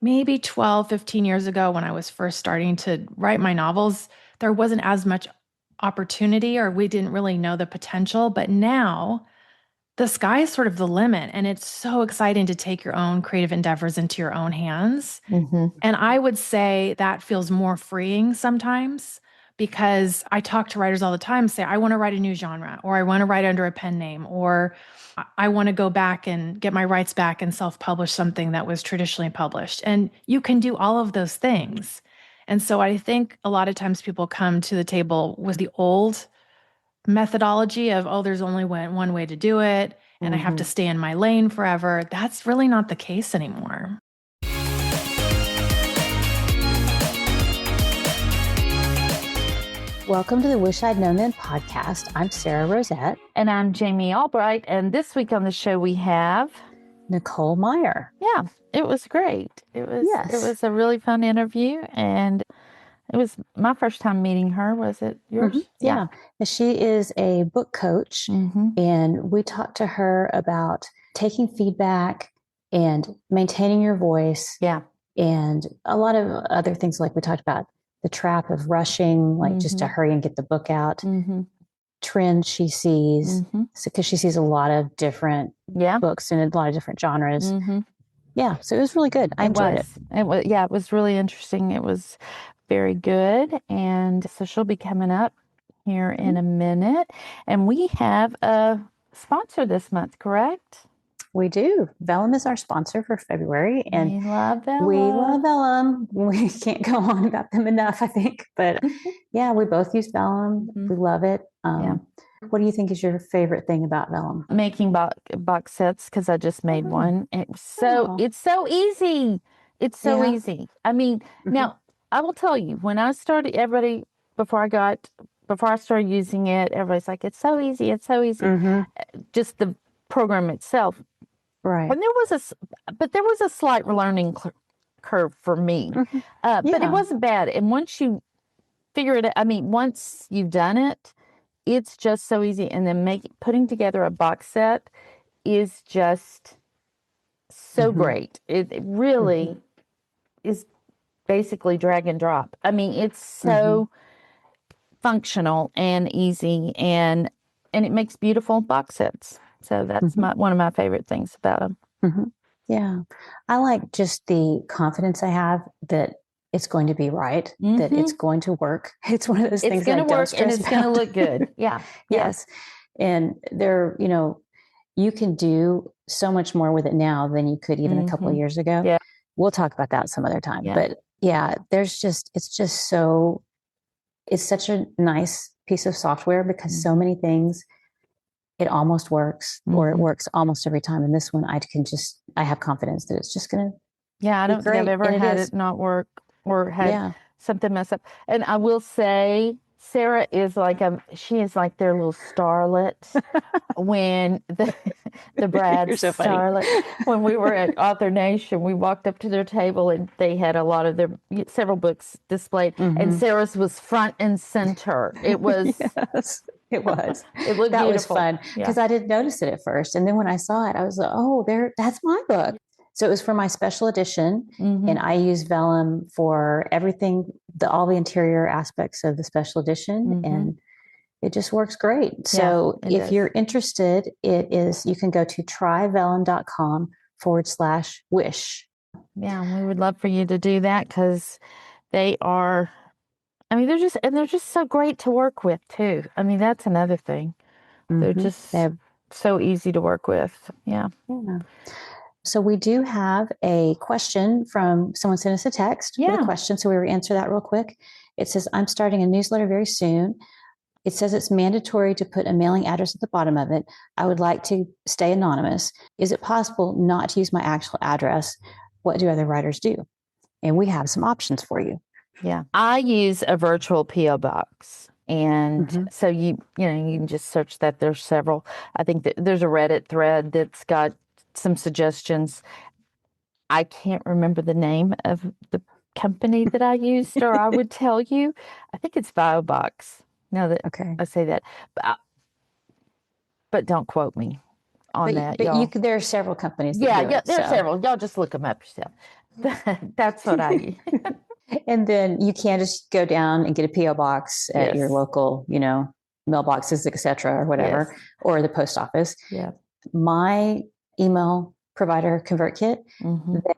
maybe 12, 15 years ago when I was first starting to write my novels, there wasn't as much opportunity or we didn't really know the potential. But now the sky is sort of the limit. And it's so exciting to take your own creative endeavors into your own hands. Mm-hmm. And I would say that feels more freeing sometimes because I talk to writers all the time, say, I want to write a new genre, or I want to write under a pen name, or I want to go back and get my rights back and self-publish something that was traditionally published. And you can do all of those things. And so I think a lot of times people come to the table with the old methodology of, oh, there's only one way to do it, and I have to stay in my lane forever. That's really not the case anymore. Welcome to the Wish I'd Known Then podcast. I'm Sarah Rosette. And I'm Jamie Albright. And this week on the show we have Nicole Meier. Yeah, it was great. It was a really fun interview, and it was my first time meeting her. Was it yours? Mm-hmm. Yeah. She is a book coach, and we talked to her about taking feedback and maintaining your voice. Yeah. And a lot of other things like we talked about. The trap of rushing, like just to hurry and get the book out. Trends she sees, because she sees a lot of different books in a lot of different genres. Yeah, so it was really good. I enjoyed it. It was really interesting. It was very good. And so she'll be coming up here in a minute. And we have a sponsor this month, correct? We do. Vellum is our sponsor for February. And we love Vellum. We love Vellum. We can't go on about them enough, I think. But yeah, we both use Vellum. We love it. What do you think is your favorite thing about Vellum? Making box sets, because I just made one. It's so easy. It's so easy. I mean, now I will tell you, when I started, before I started using it, everybody's like, it's so easy. It's so easy. Just the program itself. Right. And there was a slight learning curve for me, but it wasn't bad. And once you figure it out, once you've done it, it's just so easy. And then putting together a box set is just so great. It really is basically drag and drop. It's so functional and easy, and it makes beautiful box sets. So that's one of my favorite things about them. Yeah. I like just the confidence I have that it's going to be right, that it's going to work. It's one of those things that I don't stress about. And it's going to look good. Yeah. Yes. And you can do so much more with it now than you could even a couple of years ago. Yeah. We'll talk about that some other time. Yeah. But yeah, it's such a nice piece of software because so many things, it almost works, or it works almost every time. And this one, I have confidence that it's just going to. Yeah, I don't think I've ever had it not work or had something mess up. And I will say, Sarah is she is like their little starlet. When the Brad so starlet, when we were at Author Nation, we walked up to their table and they had a lot of several books displayed, and Sarah's was front and center. It was. Yes. It was. It looked that beautiful. Was fun because I didn't notice it at first. And then when I saw it, I was like, oh, that's my book. So it was for my special edition. And I use Vellum for everything, all the interior aspects of the special edition. And it just works great. So if you're interested, you can go to tryvellum.com/wish. Yeah, we would love for you to do that because they are. They're just so great to work with too. That's another thing. They're just so easy to work with. Yeah. So we do have a question from someone sent us a text with a question. So we will answer that real quick. It says, I'm starting a newsletter very soon. It says it's mandatory to put a mailing address at the bottom of it. I would like to stay anonymous. Is it possible not to use my actual address? What do other writers do? And we have some options for you. Yeah. I use a virtual P.O. box. And so you can just search that. There's several. I think that there's a Reddit thread that's got some suggestions. I can't remember the name of the company that I used, or I would tell you. I think it's BioBox. Now that I say that, but don't quote me on that. But there are several companies. There are several. Y'all just look them up yourself. That's what I. And then you can just go down and get a PO box at your local, mailboxes, etc., or whatever, or the post office. Yeah. My email provider, ConvertKit, they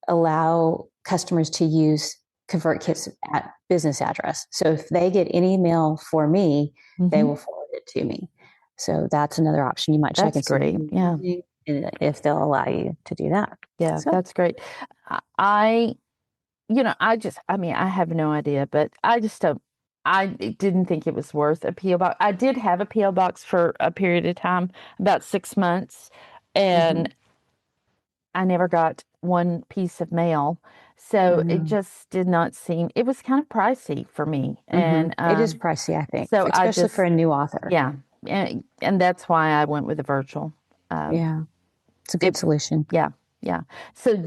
allow customers to use ConvertKits at business address. So if they get any email for me, they will forward it to me. So that's another option. You might check and see if they'll allow you to do that. Yeah, so that's great. I have no idea, but I didn't think it was worth a P.O. box. I did have a P.O. box for a period of time, about 6 months, and I never got one piece of mail. So it just did not seem, it was kind of pricey for me. And it is pricey, I think, so especially for a new author. Yeah. And that's why I went with the virtual. It's a good solution. Yeah. So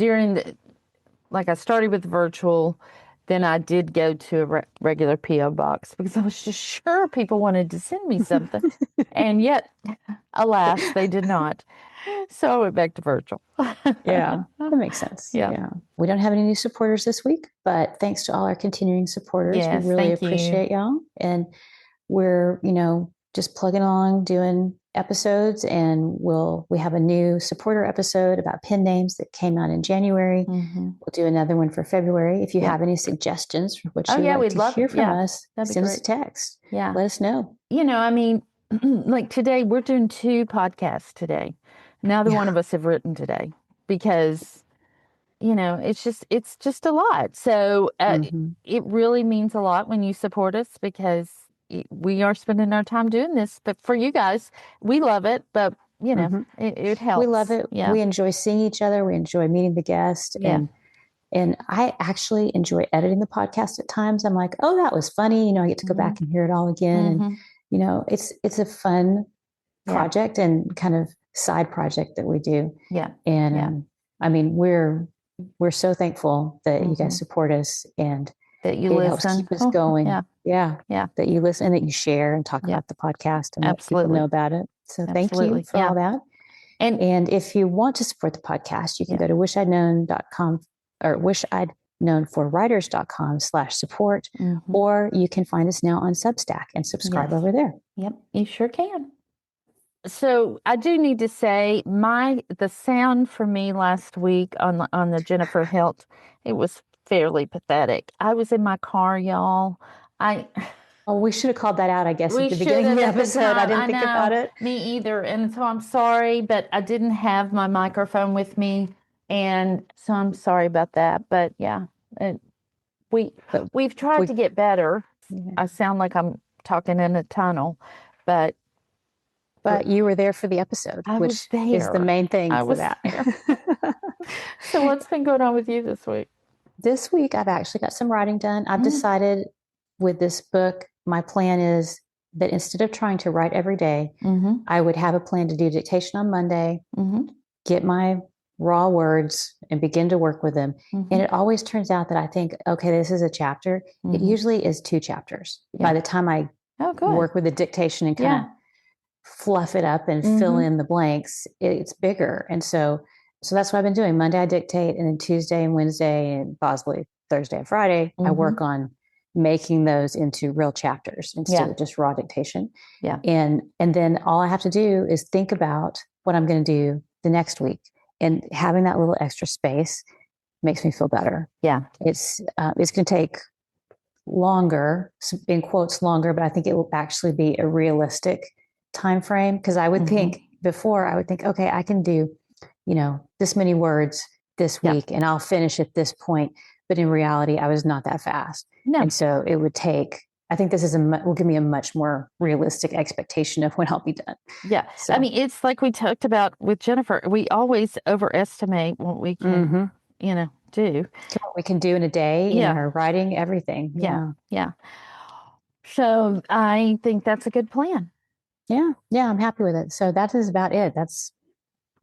I started with virtual, then I did go to a regular P.O. box because I was just sure people wanted to send me something. And yet, alas, they did not. So I went back to virtual. Yeah, that makes sense. Yeah. We don't have any new supporters this week, but thanks to all our continuing supporters. Yes, we really appreciate y'all. And we're, just plugging along, doing episodes, and we have a new supporter episode about pen names that came out in January. We'll do another one for February. If you have any suggestions for what you'd like to hear from us, send us a text. Let us know. Like today, we're doing 2 podcasts today. Neither one of us have written today because, it's just a lot. So it really means a lot when you support us because we are spending our time doing this. But for you guys, we love it, but, it helps. We love it. Yeah. We enjoy seeing each other. We enjoy meeting the guest. And I actually enjoy editing the podcast at times. I'm like, oh, that was funny. I get to go back and hear it all again. And, it's a fun project and kind of side project that we do. Yeah. And we're so thankful that you guys support us and that you listen. Helps keep us going. Yeah. That you listen and that you share and talk about the podcast and let people know about it. So thank you for all that. And if you want to support the podcast, you can go to wishidknown.com or wishidknownforwriters.com/support, or you can find us now on Substack and subscribe over there. Yep, you sure can. So I do need to say the sound for me last week on the Jennifer Helt, it was fairly pathetic. I was in my car, y'all. We should have called that out, I guess, at the beginning of the episode. I didn't think about it. Me either. And so I'm sorry, but I didn't have my microphone with me. And so I'm sorry about that. But we've tried to get better. I sound like I'm talking in a tunnel, but you were there for the episode, which is the main thing for that. So what's been going on with you this week? This week, I've actually got some writing done. I've decided with this book, my plan is that instead of trying to write every day, I would have a plan to do dictation on Monday, get my raw words and begin to work with them. And it always turns out that I think, okay, this is a chapter. It usually is 2 chapters. By the time I work with the dictation and kind of fluff it up and fill in the blanks, it's bigger. And so that's what I've been doing. Monday I dictate, and then Tuesday and Wednesday and possibly Thursday and Friday, I work on making those into real chapters instead of just raw dictation. Yeah. And then all I have to do is think about what I'm going to do the next week, and having that little extra space makes me feel better. Yeah. It's going to take longer, in quotes longer, but I think it will actually be a realistic time frame. Because I would think before, okay, I can do, this many words this week and I'll finish at this point. But in reality, I was not that fast. No. And so it would take, I think this will give me a much more realistic expectation of when I'll be done. Yeah. So. It's like we talked about with Jennifer, we always overestimate what we can, do. What we can do in a day, in our writing, everything. Yeah. So I think that's a good plan. Yeah, I'm happy with it. So that is about it. That's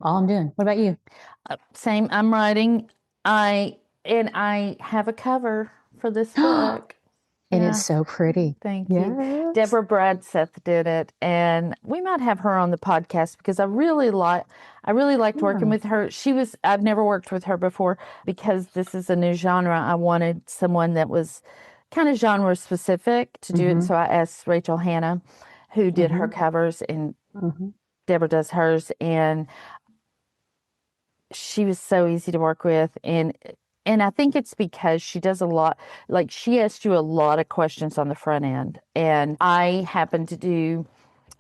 all I'm doing. What about you? Same. I'm writing. I have a cover for this book. And it's so pretty. Thank you. Deborah Bradseth did it, and we might have her on the podcast because I really liked working with her. I've never worked with her before because this is a new genre. I wanted someone that was kind of genre specific to do it. So I asked Rachel Hanna, who did her covers, and Deborah does hers, and she was so easy to work with. And I think it's because she does a lot, like she asked you a lot of questions on the front end. And I happen to do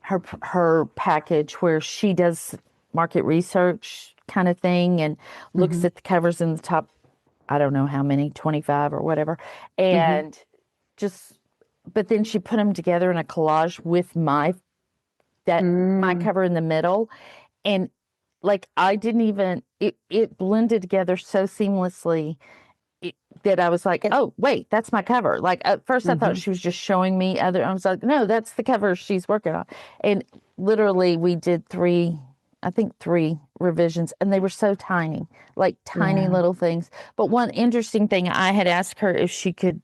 her package where she does market research kind of thing and looks at the covers in the top, I don't know how many, 25 or whatever. And but then she put them together in a collage with my cover in the middle. And like I didn't even, it blended together so seamlessly that I was like, oh, wait, that's my cover. Like at first I thought she was just showing me I was like, no, that's the cover she's working on. And literally we did three revisions, and they were so tiny, like tiny little things. But one interesting thing, I had asked her if she could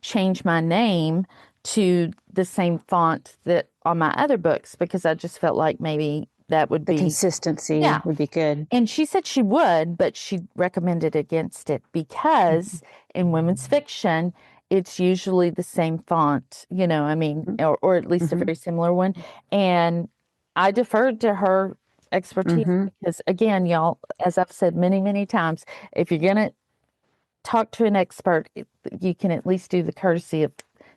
change my name to the same font that on my other books, because I just felt like maybe that would be consistency would be good. And she said she would, but she recommended against it because in women's fiction, it's usually the same font, or at least a very similar one. And I deferred to her expertise because, again, y'all, as I've said many, many times, if you're going to talk to an expert, you can at least do the courtesy of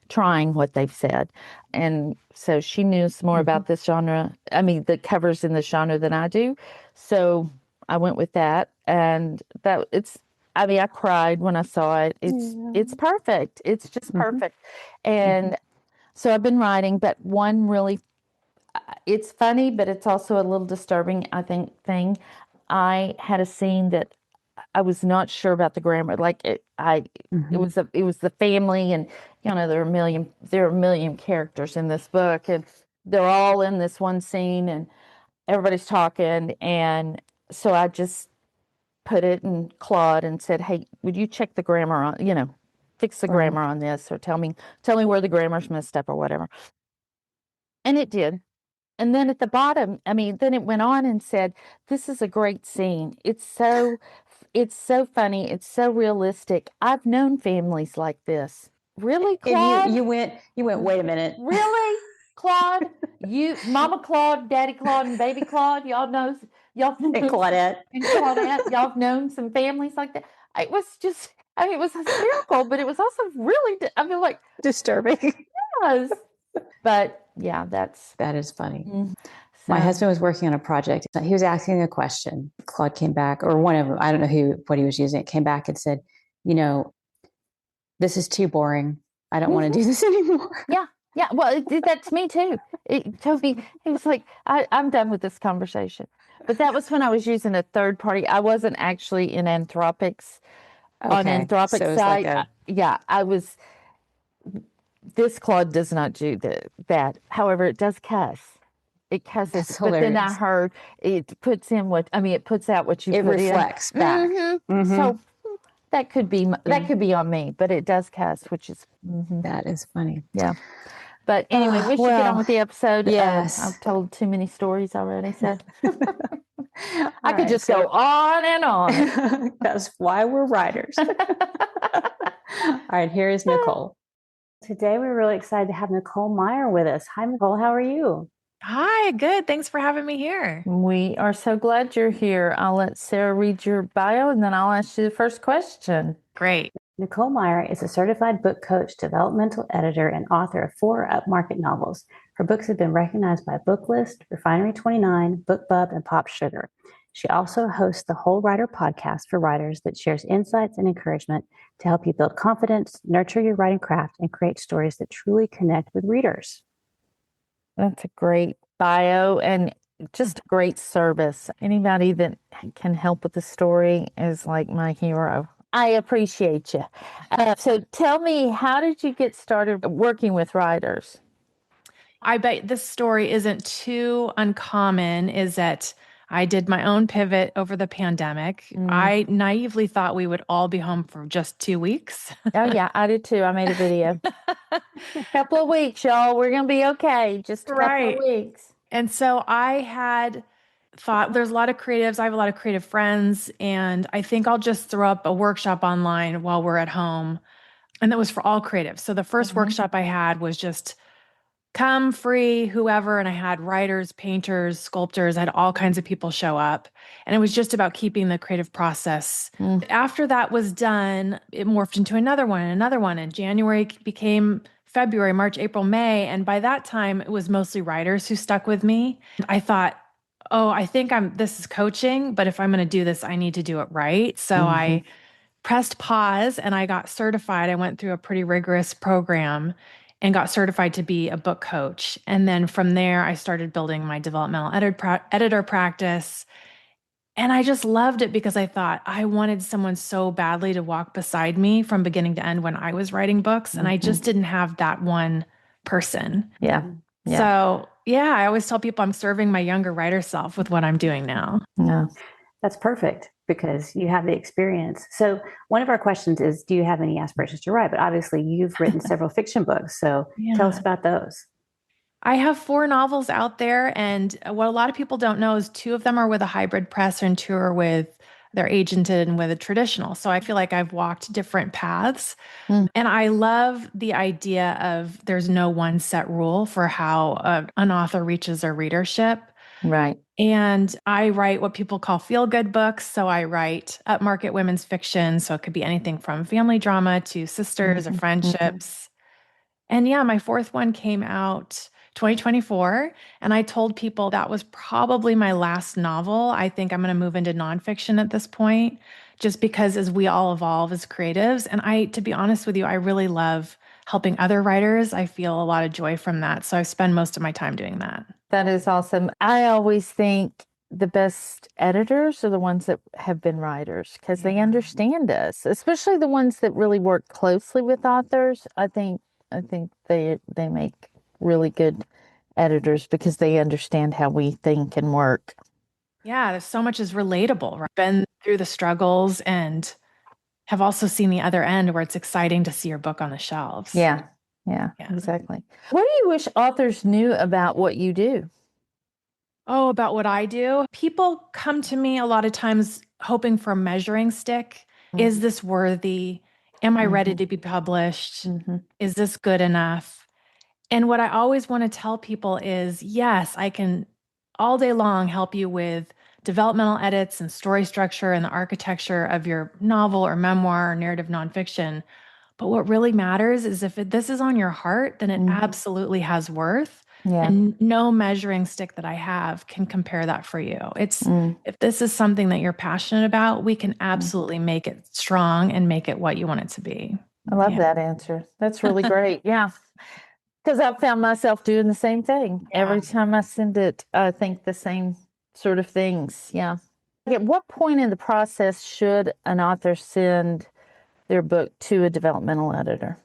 trying what they've said. And so she knew more about this genre, the covers in this genre than I do. So I went with that. And I cried when I saw it. It's perfect. It's just perfect. And so I've been writing, but one really, it's funny, but it's also a little disturbing, I think, thing. I had a scene that I was not sure about the grammar. Like it was the family, and there are a million characters in this book, and they're all in this one scene, and everybody's talking, and so I just put it in Claude and said, "Hey, would you check the grammar on, fix the grammar on this, or tell me where the grammar's messed up or whatever." And it did. And then at the bottom, then it went on and said, "This is a great scene. It's so funny. It's so realistic. I've known families like this." Really, Claude? And you went, wait a minute. Really, Claude? Mama Claude, Daddy Claude, and Baby Claude, y'all and Claudette. And Claudette, y'all have known some families like that. It was just, it was hysterical, but it was also really, like disturbing. Yes. But yeah, that is funny. So, my husband was working on a project. He was asking a question. Claude came back, or one of them, I don't know what he was using. It came back and said, this is too boring. I don't want to do this anymore. Yeah. Yeah. Well, it did that to me too. It told me, he was like, I'm done with this conversation. But that was when I was using a third party. I wasn't actually in Anthropic's, on Anthropic's site. I was. This Claude does not do that. However, it does cuss. It cusses. That's but hilarious. Then I heard it puts in it puts out what you it put in. It reflects back. So that could be on me, but it does cuss, which is that is funny. Yeah. But anyway, we should get on with the episode. Yes. I've told too many stories already, so I could just go on and on. That's why we're writers. All right, here is Nicole. Today, we're really excited to have Nicole Meier with us. Hi, Nicole. How are you? Hi, good. Thanks for having me here. We are so glad you're here. I'll let Sarah read your bio, and then I'll ask you the first question. Great. Nicole Meier is a certified book coach, developmental editor, and author of 4 upmarket novels. Her books have been recognized by Booklist, Refinery 29, BookBub, and Pop Sugar. She also hosts the Whole Writer podcast for writers that shares insights and encouragement to help you build confidence, nurture your writing craft, and create stories that truly connect with readers. That's a great bio and just a great service. Anybody that can help with the story is like my hero. I appreciate you. So tell me, how did you get started working with writers? I bet this story isn't too uncommon, is that I did my own pivot over the pandemic. I naively thought we would all be home for just 2 weeks. Oh, yeah, I did too. I made a video. Couple of weeks, y'all. We're going to be okay. Just a couple of weeks. And so I had thought there's a lot of creatives. I have a lot of creative friends, and I think I'll just throw up a workshop online while we're at home. And that was for all creatives. So the first workshop I had was just come free, whoever. And I had writers, painters, sculptors, I had all kinds of people show up. And it was just about keeping the creative process. After that was done, it morphed into another one and another one. And January became February, March, April, May. And by that time, it was mostly writers who stuck with me. I thought, oh, I think this is coaching, but if I'm going to do this, I need to do it right. So I pressed pause and I got certified. I went through a pretty rigorous program and got certified to be a book coach. And then from there, I started building my developmental editor practice. And I just loved it because I thought I wanted someone so badly to walk beside me from beginning to end when I was writing books. And I just didn't have that one person. Yeah. So, I always tell people I'm serving my younger writer self with what I'm doing now. Yeah. That's perfect because you have the experience. So one of our questions is, do you have any aspirations to write? But obviously you've written several fiction books. So tell us about those. I have 4 novels out there. And what a lot of people don't know is 2 of them are with a hybrid press and 2 are they're agented and with a traditional. So I feel like I've walked different paths. And I love the idea of there's no one set rule for how an author reaches their readership. Right. And I write what people call feel-good books. So I write upmarket women's fiction. So it could be anything from family drama to sisters or friendships. And my 4th one came out 2024. And I told people that was probably my last novel. I think I'm going to move into nonfiction at this point, just because as we all evolve as creatives. And to be honest with you, I really love helping other writers. I feel a lot of joy from that. So I spend most of my time doing that. That is awesome. I always think the best editors are the ones that have been writers because they understand us, especially the ones that really work closely with authors. I think they make really good editors because they understand how we think and work. Yeah, there's so much is relatable. Right? Been through the struggles and have also seen the other end where it's exciting to see your book on the shelves. Yeah, exactly. What do you wish authors knew about what you do? Oh, about what I do? People come to me a lot of times hoping for a measuring stick. Is this worthy? Am I ready to be published? Is this good enough? And what I always want to tell people is, yes, I can all day long help you with developmental edits and story structure and the architecture of your novel or memoir or narrative nonfiction. But what really matters is if this is on your heart, then it absolutely has worth. Yeah. And no measuring stick that I have can compare that for you. If this is something that you're passionate about, we can absolutely make it strong and make it what you want it to be. I love that answer. That's really great. Yeah. Because I've found myself doing the same thing. Every time I send it, I think the same sort of things. Yeah. At what point in the process should an author send their book to a developmental editor?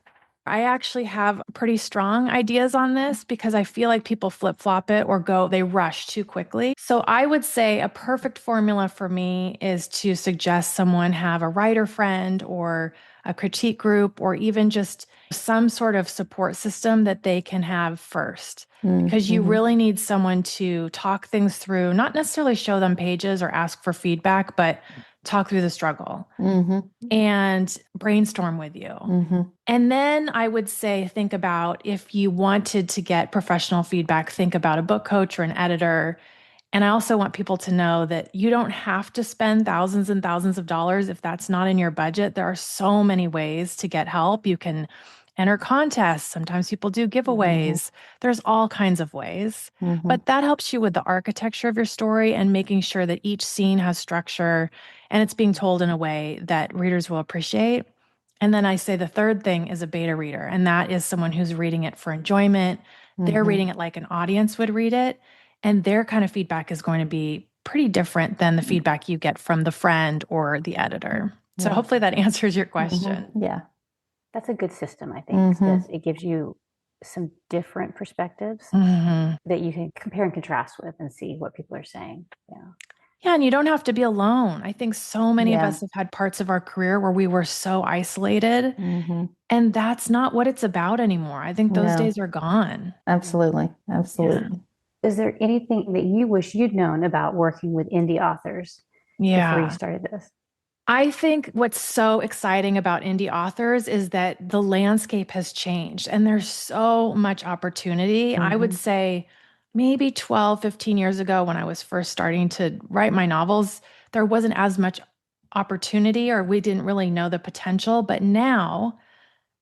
I actually have pretty strong ideas on this because I feel like people flip-flop it or they rush too quickly. So I would say a perfect formula for me is to suggest someone have a writer friend or a critique group or even just some sort of support system that they can have first. Because you really need someone to talk things through, not necessarily show them pages or ask for feedback, but talk through the struggle and brainstorm with you. And then I would say, think about if you wanted to get professional feedback, think about a book coach or an editor. And I also want people to know that you don't have to spend thousands and thousands of dollars if that's not in your budget. There are so many ways to get help. You can enter contests. Sometimes people do giveaways. There's all kinds of ways. But that helps you with the architecture of your story and making sure that each scene has structure and it's being told in a way that readers will appreciate. And then I say the third thing is a beta reader, and that is someone who's reading it for enjoyment. They're reading it like an audience would read it, and their kind of feedback is going to be pretty different than the feedback you get from the friend or the editor. So hopefully that answers your question. Yeah. That's a good system, I think, because it gives you some different perspectives that you can compare and contrast with and see what people are saying. Yeah. Yeah, and you don't have to be alone. I think so many of us have had parts of our career where we were so isolated, and that's not what it's about anymore. I think those days are gone. Absolutely. Absolutely. Yeah. Is there anything that you wish you'd known about working with indie authors before you started this? I think what's so exciting about indie authors is that the landscape has changed and there's so much opportunity. I would say maybe 12, 15 years ago when I was first starting to write my novels, there wasn't as much opportunity or we didn't really know the potential. But now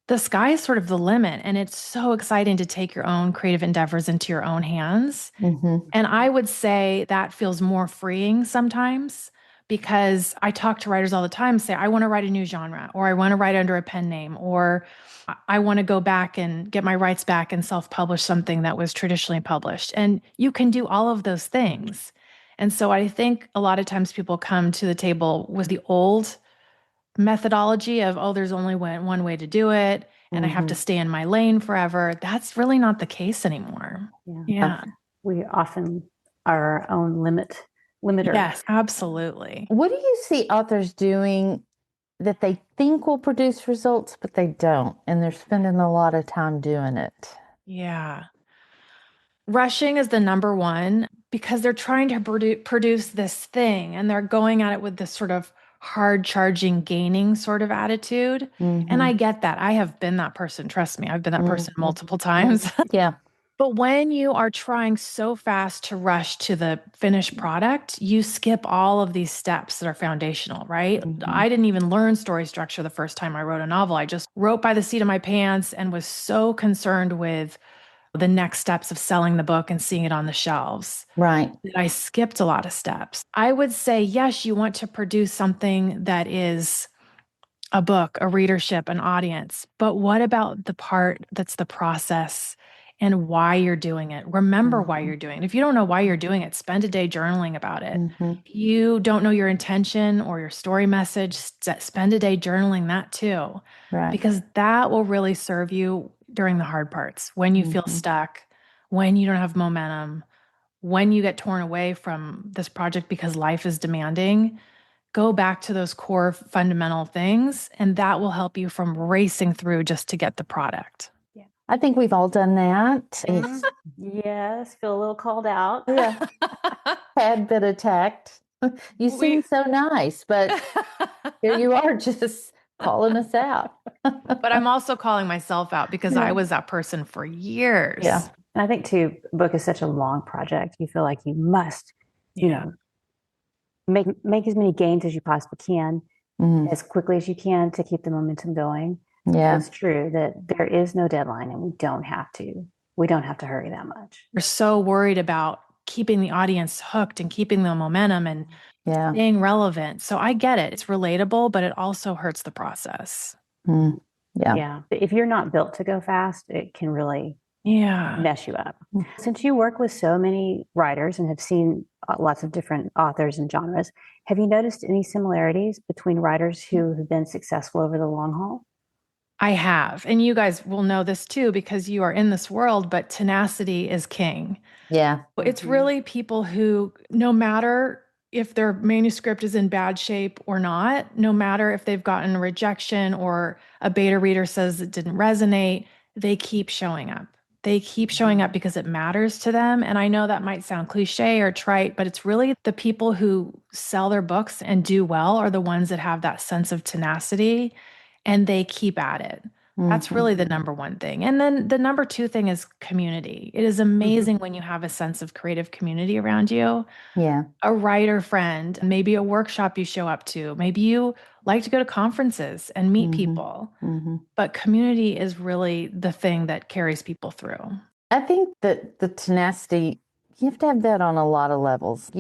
the sky is sort of the limit and it's so exciting to take your own creative endeavors into your own hands. And I would say that feels more freeing sometimes because I talk to writers all the time, say, I want to write a new genre, or I want to write under a pen name, or I want to go back and get my rights back and self-publish something that was traditionally published. And you can do all of those things. And so I think a lot of times people come to the table with the old methodology of, oh, there's only one way to do it, and I have to stay in my lane forever. That's really not the case anymore. Yeah. We often are our own limiter. Yes, absolutely. What do you see authors doing that they think will produce results, but they don't, and they're spending a lot of time doing it? Yeah. Rushing is the number one because they're trying to produce this thing and they're going at it with this sort of hard charging, gaining sort of attitude. And I get that. I have been that person. Trust me, I've been that person multiple times. Yeah. But when you are trying so fast to rush to the finished product, you skip all of these steps that are foundational, right? I didn't even learn story structure the first time I wrote a novel. I just wrote by the seat of my pants and was so concerned with the next steps of selling the book and seeing it on the shelves. Right. I skipped a lot of steps. I would say, yes, you want to produce something that is a book, a readership, an audience. But what about the part that's the process and why you're doing it? Remember why you're doing it. If you don't know why you're doing it, spend a day journaling about it. If you don't know your intention or your story message, spend a day journaling that too. Right. Because that will really serve you during the hard parts, when you feel stuck, when you don't have momentum, when you get torn away from this project because life is demanding. Go back to those core fundamental things, and that will help you from racing through just to get the product. Yeah. I think we've all done that. Yes, feel a little called out. Yeah. Had been attacked. You seem so nice, but here you are just calling us out. But I'm also calling myself out because I was that person for years. Yeah. And I think too, book is such a long project. You feel like you must, you know, make as many gains as you possibly can, as quickly as you can to keep the momentum going. Yeah. It's true that there is no deadline and we don't have to hurry that much. We're so worried about keeping the audience hooked and keeping the momentum and staying relevant. So I get it. It's relatable, but it also hurts the process. Yeah. If you're not built to go fast, it can really mess you up. Since you work with so many writers and have seen lots of different authors and genres, have you noticed any similarities between writers who have been successful over the long haul? I have. And you guys will know this too because you are in this world, but tenacity is king. Yeah. It's really people who, no matter if their manuscript is in bad shape or not, no matter if they've gotten a rejection or a beta reader says it didn't resonate, they keep showing up. They keep showing up because it matters to them. And I know that might sound cliche or trite, but it's really the people who sell their books and do well are the ones that have that sense of tenacity and they keep at it. That's really the number one thing. And then the number two thing is community. It is amazing when you have a sense of creative community around you. Yeah. A writer friend, maybe a workshop you show up to. Maybe you like to go to conferences and meet people. But community is really the thing that carries people through. I think that the tenacity, you have to have that on a lot of levels.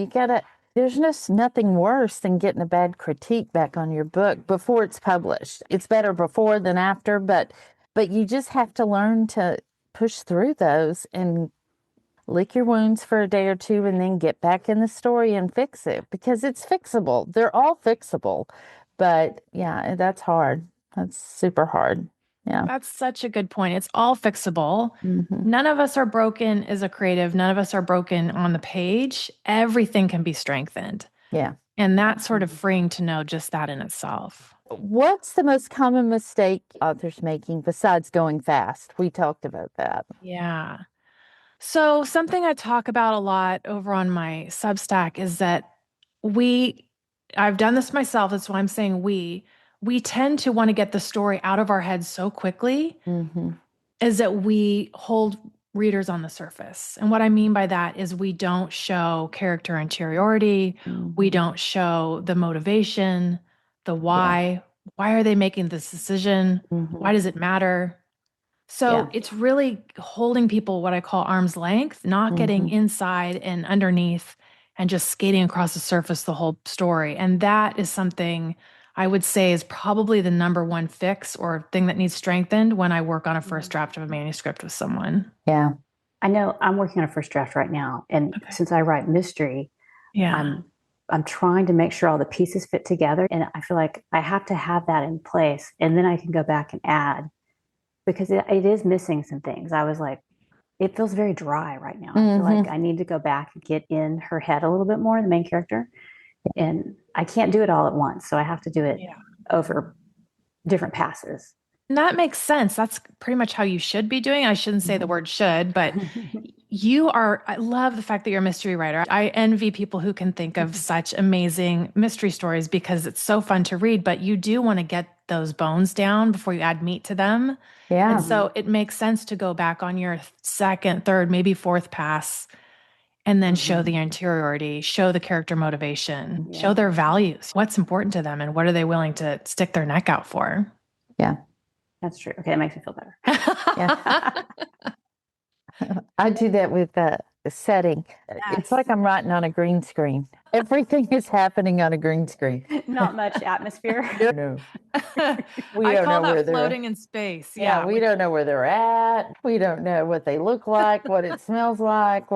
There's just nothing worse than getting a bad critique back on your book before it's published. It's better before than after, but you just have to learn to push through those and lick your wounds for a day or two and then get back in the story and fix it because it's fixable. They're all fixable. But yeah, that's hard. That's super hard. Yeah. That's such a good point. It's all fixable. None of us are broken as a creative. None of us are broken on the page. Everything can be strengthened. Yeah. And that's sort of freeing to know just that in itself. What's the most common mistake authors making besides going fast? We talked about that. Yeah. So something I talk about a lot over on my Substack is that I've done this myself. That's why I'm saying we tend to want to get the story out of our heads so quickly, is that we hold readers on the surface. And what I mean by that is we don't show character interiority. We don't show the motivation, the why. Why are they making this decision? Why does it matter? So it's really holding people what I call arm's length, not getting inside and underneath and just skating across the surface the whole story. And that is something I would say is probably the number one fix or thing that needs strengthened when I work on a first draft of a manuscript with someone. Yeah. I know I'm working on a first draft right now. And since I write mystery, I'm trying to make sure all the pieces fit together. And I feel like I have to have that in place. And then I can go back and add, because it is missing some things. I was like, it feels very dry right now. I feel like I need to go back and get in her head a little bit more, the main character. And I can't do it all at once. So I have to do it over different passes. And that makes sense. That's pretty much how you should be doing. I shouldn't say the word should, but I love the fact that you're a mystery writer. I envy people who can think of such amazing mystery stories because it's so fun to read, but you do want to get those bones down before you add meat to them. Yeah. And so it makes sense to go back on your second, third, maybe fourth pass and then show the interiority, show the character motivation, show their values, what's important to them, and what are they willing to stick their neck out for. Yeah. That's true. Okay, that makes me feel better. I do that with the setting. It's like I'm writing on a green screen. Everything is happening on a green screen. Not much atmosphere. No. I call that floating in space. Yeah, we don't know where they're at. We don't know what they look like, what it smells like,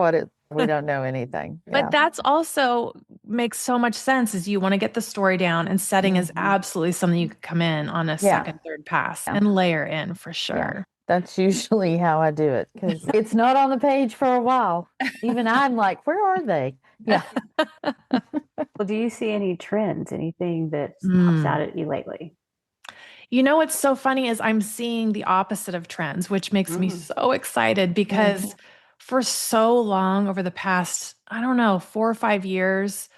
we don't know anything. But that's also makes so much sense is you want to get the story down, and setting is absolutely something you could come in on a second, third pass and layer in for sure. Yeah. That's usually how I do it because it's not on the page for a while. Even I'm like, where are they? Yeah. Well, do you see any trends, anything that pops out at you lately? You know, what's so funny is I'm seeing the opposite of trends, which makes me so excited because for so long over the past, 4 or 5 years,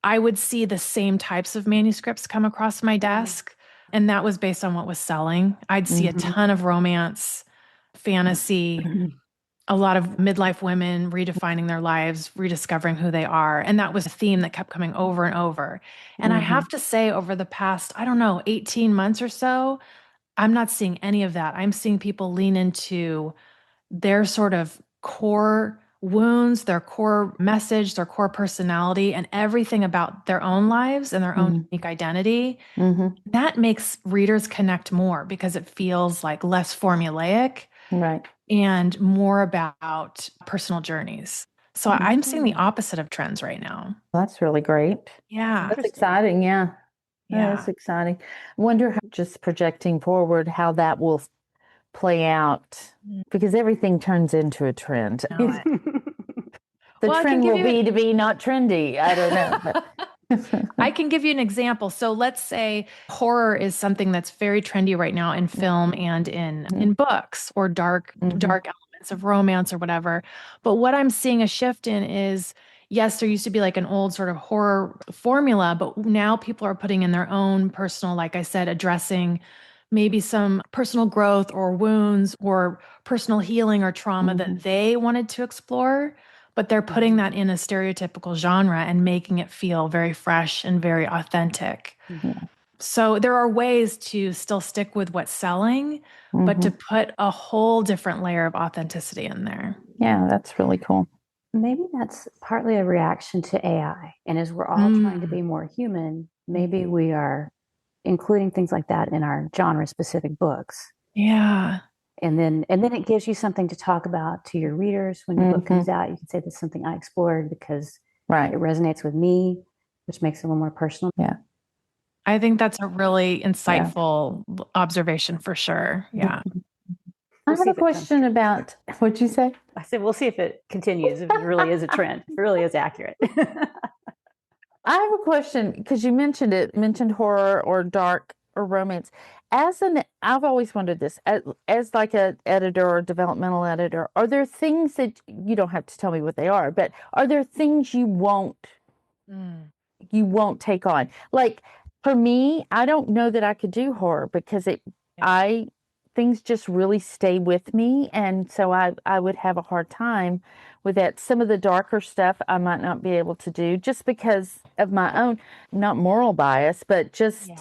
I would see the same types of manuscripts come across my desk. And that was based on what was selling. I'd see a ton of romance, fantasy, a lot of midlife women redefining their lives, rediscovering who they are. And that was a theme that kept coming over and over. And I have to say, over the past, 18 months or so, I'm not seeing any of that. I'm seeing people lean into their sort of core wounds, their core message, their core personality, and everything about their own lives and their own unique identity. That makes readers connect more because it feels like less formulaic, right, and more about personal journeys. So I'm seeing the opposite of trends right now. That's really great. Yeah. That's exciting. Yeah. That's exciting. I wonder how, just projecting forward, how that will play out because everything turns into a trend. The trend will be to be not trendy. I don't know. I can give you an example. So let's say horror is something that's very trendy right now in film and in books, or dark elements of romance or whatever. But what I'm seeing a shift in is, yes, there used to be like an old sort of horror formula, but now people are putting in their own personal, like I said, addressing maybe some personal growth or wounds or personal healing or trauma that they wanted to explore, but they're putting that in a stereotypical genre and making it feel very fresh and very authentic. So there are ways to still stick with what's selling, but to put a whole different layer of authenticity in there. Yeah, that's really cool. Maybe that's partly a reaction to AI. And as we're all trying to be more human, maybe we are including things like that in our genre-specific books. Yeah. And then it gives you something to talk about to your readers when your book comes out. You can say, this is something I explored because it resonates with me, which makes it a little more personal. Yeah. I think that's a really insightful observation for sure. Yeah. I have a question about, what'd you say? I said, we'll see if it continues, if it really is a trend, if it really is accurate. I have a question because you mentioned horror or dark or romance. I've always wondered this, as like an editor or developmental editor, are there things that you don't have to tell me what they are, but are there things Mm. you won't take on? Like for me, I don't know that I could do horror because things just really stay with me, and so I would have a hard time with that. Some of the darker stuff I might not be able to do just because of my own, not moral bias, but just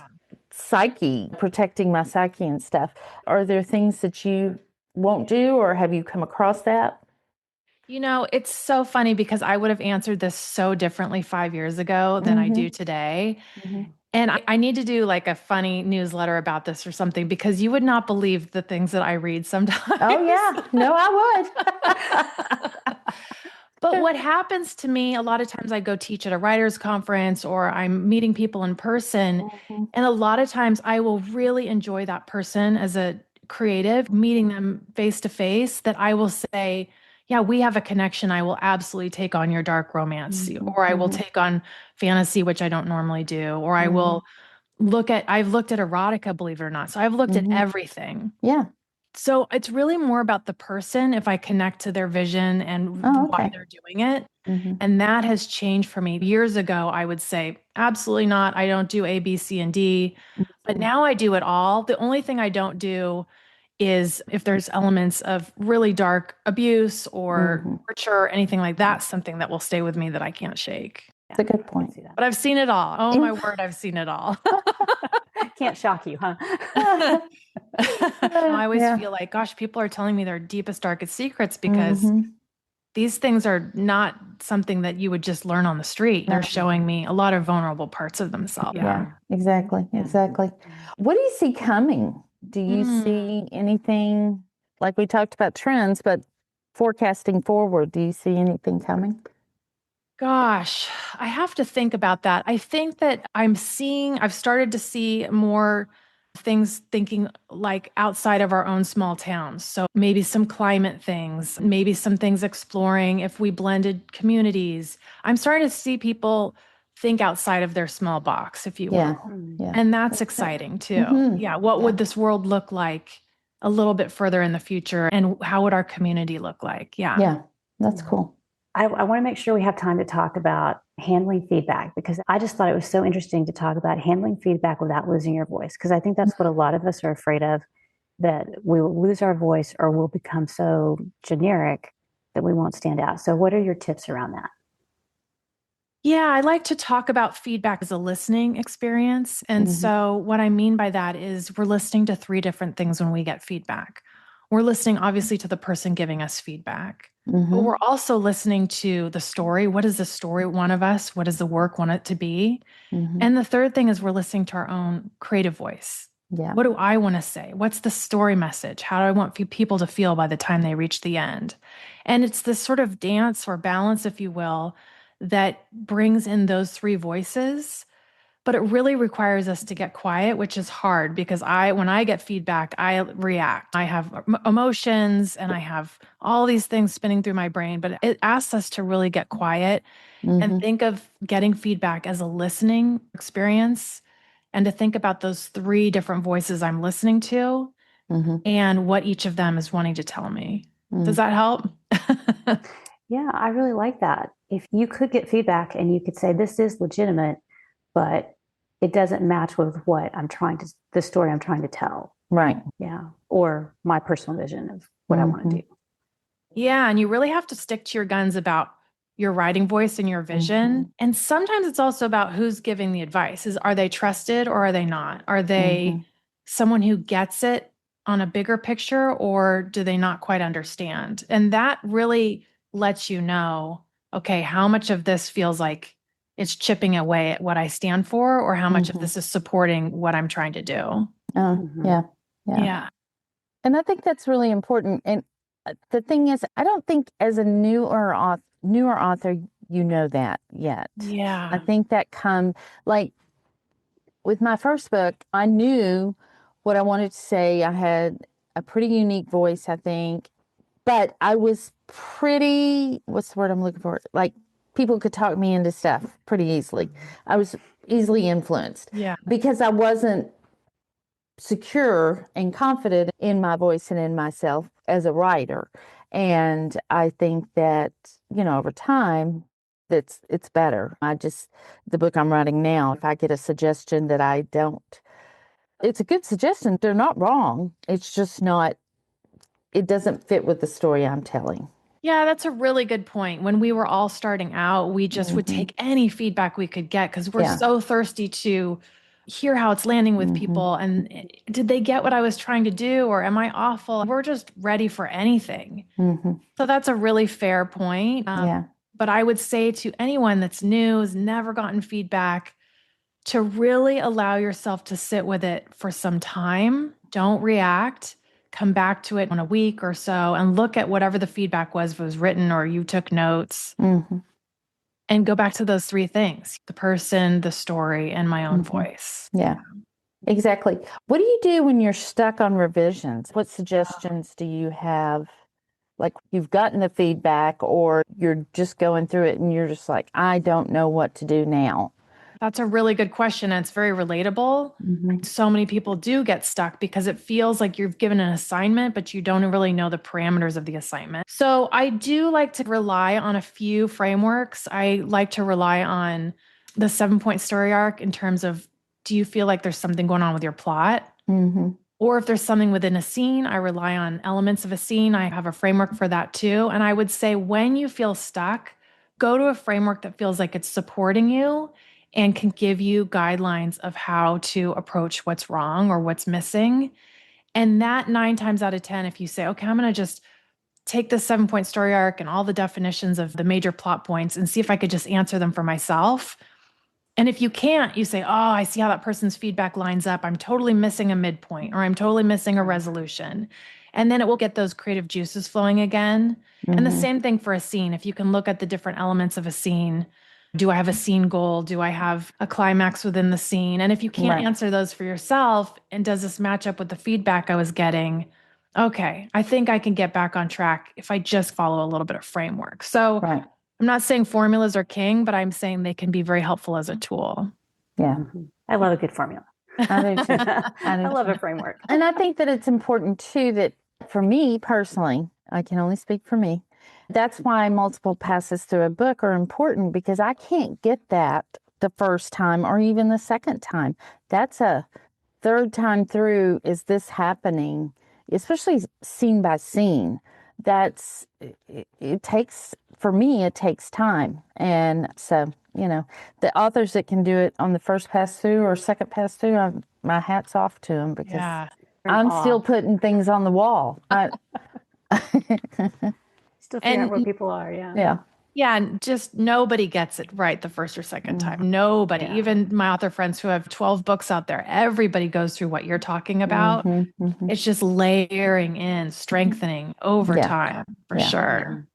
psyche, protecting my psyche and stuff. Are there things that you won't do, or have you come across that? It's so funny because I would have answered this so differently 5 years ago than I do today. And I need to do like a funny newsletter about this or something because you would not believe the things that I read sometimes. Oh, yeah. No, I would. But what happens to me, a lot of times I go teach at a writer's conference or I'm meeting people in person. And a lot of times I will really enjoy that person as a creative, meeting them face to face, that I will say, yeah, we have a connection. I will absolutely take on your dark romance, or I will take on fantasy, which I don't normally do, or I will I've looked at erotica, believe it or not. So I've looked at everything. Yeah. So it's really more about the person if I connect to their vision and why they're doing it. And that has changed for me. Years ago, I would say, absolutely not. I don't do A, B, C, and D. But now I do it all. The only thing I don't do is if there's elements of really dark abuse or torture or anything like that, something that will stay with me that I can't shake. That's a good point. But I've seen it all. Oh, my word, I've seen it all. Can't shock you, huh? I always feel like, gosh, people are telling me their deepest, darkest secrets because these things are not something that you would just learn on the street. They're showing me a lot of vulnerable parts of themselves. Yeah, exactly. Exactly. What do you see coming? Do you see anything, like we talked about trends, but forecasting forward, do you see anything coming? Gosh, I have to think about that. I think that I've started to see more things thinking like outside of our own small towns. So maybe some climate things, maybe some things exploring if we blended communities. I'm starting to see people think outside of their small box, if you will. Yeah. And that's exciting too. Yeah. What would this world look like a little bit further in the future? And how would our community look like? Yeah. Yeah, that's cool. I want to make sure we have time to talk about handling feedback because I just thought it was so interesting to talk about handling feedback without losing your voice. Because I think that's what a lot of us are afraid of, that we will lose our voice or we'll become so generic that we won't stand out. So what are your tips around that? Yeah, I like to talk about feedback as a listening experience. And so what I mean by that is we're listening to three different things when we get feedback. We're listening, obviously, to the person giving us feedback, but we're also listening to the story. What does the story want of us? What does the work want it to be? And the third thing is we're listening to our own creative voice. Yeah. What do I want to say? What's the story message? How do I want people to feel by the time they reach the end? And it's this sort of dance or balance, if you will, that brings in those three voices. But it really requires us to get quiet, which is hard because when I get feedback, I react. I have emotions and I have all these things spinning through my brain, but it asks us to really get quiet and think of getting feedback as a listening experience and to think about those three different voices I'm listening to and what each of them is wanting to tell me. Does that help? Yeah, I really like that. If you could get feedback and you could say, this is legitimate, but it doesn't match with the story I'm trying to tell. Right. Yeah. Or my personal vision of what I want to do. Yeah. And you really have to stick to your guns about your writing voice and your vision. And sometimes it's also about who's giving the advice. Are they trusted or are they not? Are they someone who gets it on a bigger picture or do they not quite understand? And that really lets you know, okay, how much of this feels like it's chipping away at what I stand for or how much of this is supporting what I'm trying to do. Yeah. And I think that's really important. And the thing is, I don't think as a newer author, you know that yet. Yeah. I think that like with my first book, I knew what I wanted to say. I had a pretty unique voice, I think, but I was pretty, what's the word I'm looking for? Like people could talk me into stuff pretty easily. I was easily influenced. Yeah. Because I wasn't secure and confident in my voice and in myself as a writer. And I think that, over time, it's better. The book I'm writing now, if I get a suggestion that it's a good suggestion. They're not wrong. It's just it doesn't fit with the story I'm telling. Yeah, that's a really good point. When we were all starting out, we just would take any feedback we could get because we're so thirsty to hear how it's landing with people. And did they get what I was trying to do, or am I awful? We're just ready for anything. So that's a really fair point. But I would say to anyone that's new, has never gotten feedback, to really allow yourself to sit with it for some time. Don't react. Come back to it in a week or so and look at whatever the feedback was, if it was written or you took notes, and go back to those 3 things: the person, the story, and my own voice. Yeah, exactly. What do you do when you're stuck on revisions? What suggestions do you have? Like, you've gotten the feedback or you're just going through it and you're just like, I don't know what to do now. That's a really good question, and it's very relatable. So many people do get stuck because it feels like you've given an assignment, but you don't really know the parameters of the assignment. So I do like to rely on a few frameworks. I like to rely on the 7-point story arc in terms of, do you feel like there's something going on with your plot? Or if there's something within a scene, I rely on elements of a scene. I have a framework for that too. And I would say when you feel stuck, go to a framework that feels like it's supporting you and can give you guidelines of how to approach what's wrong or what's missing. And that 9 times out of 10, if you say, okay, I'm going to just take the 7-point story arc and all the definitions of the major plot points and see if I could just answer them for myself. And if you can't, you say, oh, I see how that person's feedback lines up. I'm totally missing a midpoint, or I'm totally missing a resolution. And then it will get those creative juices flowing again. And the same thing for a scene. If you can look at the different elements of a scene, do I have a scene goal? Do I have a climax within the scene? And if you can't answer those for yourself, and does this match up with the feedback I was getting? Okay, I think I can get back on track if I just follow a little bit of framework. So I'm not saying formulas are king, but I'm saying they can be very helpful as a tool. Yeah. I love a good formula. I do too. I love a framework. And I think that it's important too that, for me personally, I can only speak for me, that's why multiple passes through a book are important, because I can't get that the first time or even the second time. That's a third time through. Is this happening? Especially scene by scene. It takes time. And so, the authors that can do it on the first pass through or second pass through, my hat's off to them, because I'm still putting things on the wall. Still figuring out where people are, Yeah, and just nobody gets it right the first or second time. Nobody. Even my author friends who have 12 books out there, everybody goes through what you're talking about. It's just layering in, strengthening over time, for sure.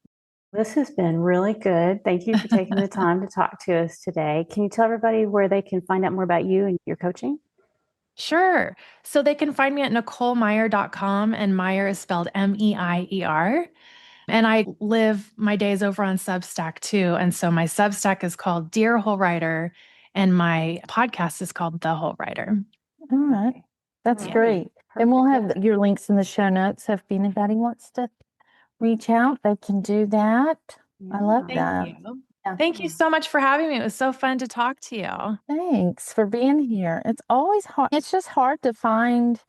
This has been really good. Thank you for taking the time to talk to us today. Can you tell everybody where they can find out more about you and your coaching? Sure. So they can find me at NicoleMeier.com, and Meier is spelled Meier. And I live my days over on Substack too. And so my Substack is called Dear Whole Writer, and my podcast is called The Whole Writer. All right. That's great. Perfect. And we'll have your links in the show notes. So if anybody wants to reach out, they can do that. I love that. Thank you. Yeah. Thank you so much for having me. It was so fun to talk to you. Thanks for being here. It's always hard. It's just hard to find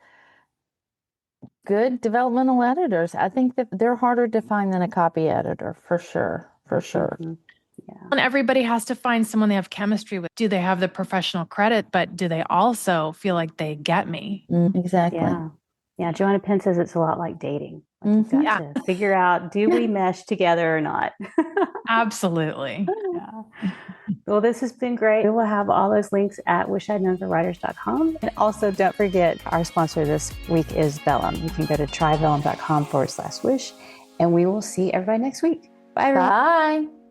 good developmental editors. I think that they're harder to find than a copy editor, for sure. And everybody has to find someone they have chemistry with. Do they have the professional credit, but do they also feel like they get me? Exactly. Yeah. Joanna Penn says it's a lot like dating. You've got to figure out, do we mesh together or not? Absolutely. Well, this has been great. We will have all those links at wishidknownforwriters.com. And also, don't forget, our sponsor this week is Vellum. You can go to tryvellum.com/wish, and we will see everybody next week. Bye, everyone. Bye.